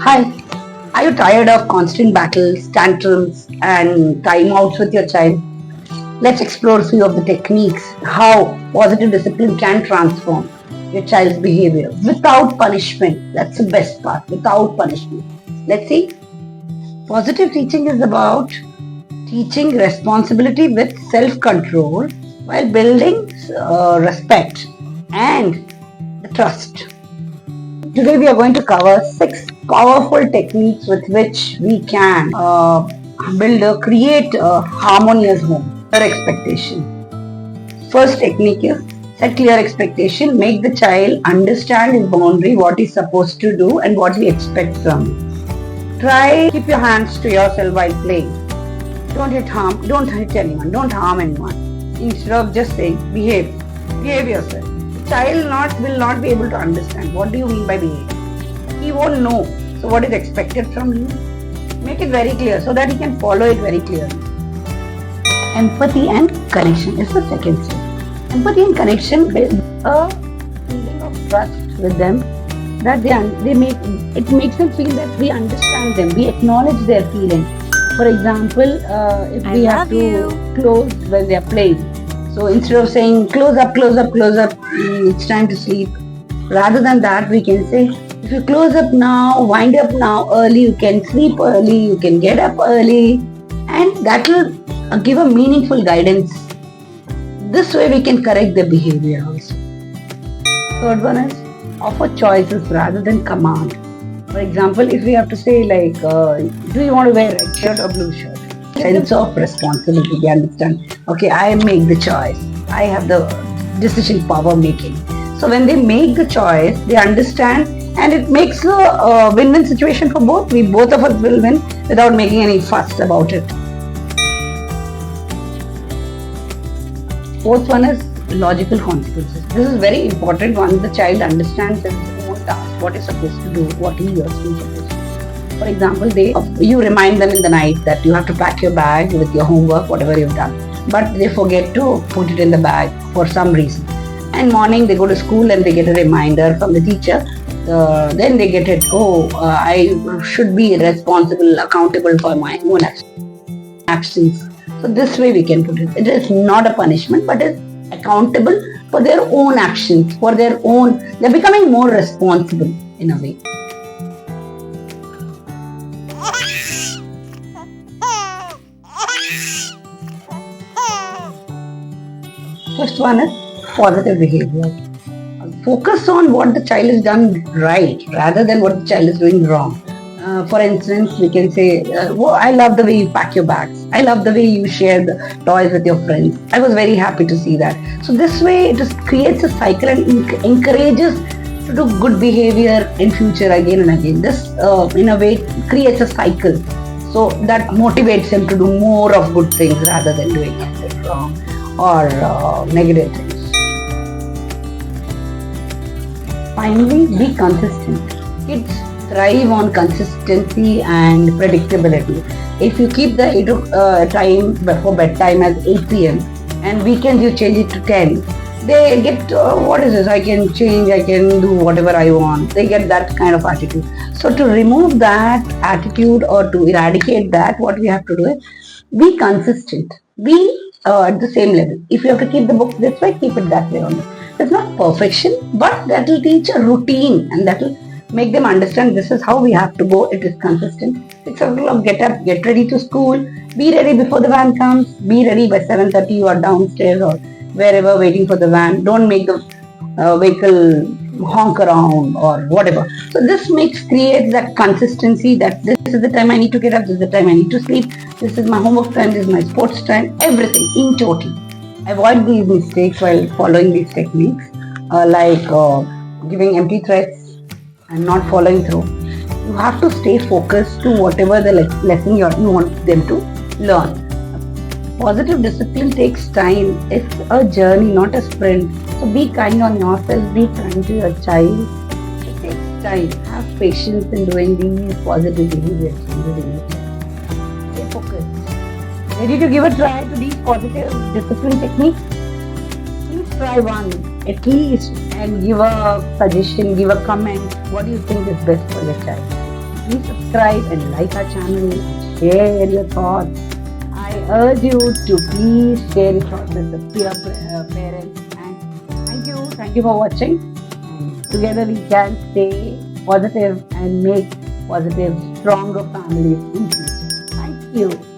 Hi, are you tired of constant battles, tantrums, and timeouts with your child? Let's explore a few of the techniques how positive discipline can transform your child's behavior without punishment. That's the best part, without punishment. Let's see. Positive teaching is about teaching responsibility with self control while building respect and the trust. Today we are going to cover 6 powerful techniques with which we can create a harmonious home. Clear expectation. First technique is set clear expectation. Make the child understand his boundary, what he's supposed to do and what we expect from him. Try keep your hands to yourself while playing. Don't hit anyone, don't harm anyone. Instead of just saying behave yourself. Child will not be able to understand what do you mean by behavior. He won't know. So what is expected from you? Make it very clear so that he can follow it very clearly. Empathy and connection is the second step. Empathy and connection build a feeling of trust with them that it makes them feel that we understand them, we acknowledge their feelings. For example, if we have to close when they are playing. So instead of saying close up, it's time to sleep. Rather than that, we can say, if you close up now, wind up now early, you can sleep early, you can get up early, and that will give a meaningful guidance. This way we can correct their behavior also. Third one is offer choices rather than command. For example, if we have to say like, do you want to wear red shirt or blue shirt? Sense of responsibility, they understand. Okay, I make the choice. I have the decision power making. So when they make the choice, they understand and it makes a win-win situation for both. Both of us will win without making any fuss about it. Fourth one is logical consequences. This is very important once the child understands his own task, what he's supposed to do, what he or she is supposed to do. For example, you remind them in the night that you have to pack your bag with your homework, whatever you've done. But they forget to put it in the bag for some reason. And morning they go to school and they get a reminder from the teacher. Then they get it, I should be responsible, accountable for my own actions. So this way we can put it. It is not a punishment, but it's accountable for their own actions, they're becoming more responsible in a way. First one is positive behavior. Focus on what the child has done right rather than what the child is doing wrong. For instance, we can say, I love the way you pack your bags. I love the way you share the toys with your friends. I was very happy to see that. So this way it just creates a cycle and encourages to do good behavior in future again and again. This in a way creates a cycle. So that motivates him to do more of good things rather than doing anything wrong or negative things. Finally, be consistent. Kids thrive on consistency and predictability. If you keep the time for bedtime as 8 p.m. and weekends you change it to 10, they get, what is this? I can change, I can do whatever I want. They get that kind of attitude. So to remove that attitude or to eradicate that, what we have to do is be consistent. Be at the same level. If you have to keep the books this way, keep it that way only. It's not perfection, but that will teach a routine and that will make them understand this is how we have to go. It is consistent. 6 o'clock, get up, get ready to school, be ready before the van comes, be ready by 7:30 you are downstairs or wherever waiting for the van. Don't make the vehicle honk around or whatever. So this creates that consistency that this is the time I need to get up, this is the time I need to sleep, this is my homework time, this is my sports time, everything in total. Avoid these mistakes while following these techniques, like giving empty threats and not following through. You have to stay focused to whatever the lesson you want them to learn. Positive discipline takes time. It's a journey, not a sprint. So be kind on yourself, be kind to your child. It takes time. Have patience in doing these positive behaviors. Stay focused. Ready to give a try to these positive discipline techniques? Please try one at least and give a suggestion, give a comment. What do you think is best for your child? please subscribe and like our channel and share your thoughts. I urge you to please share your thoughts with the parents. And thank you for watching. And together we can stay positive and make positive, stronger families in future. Thank you.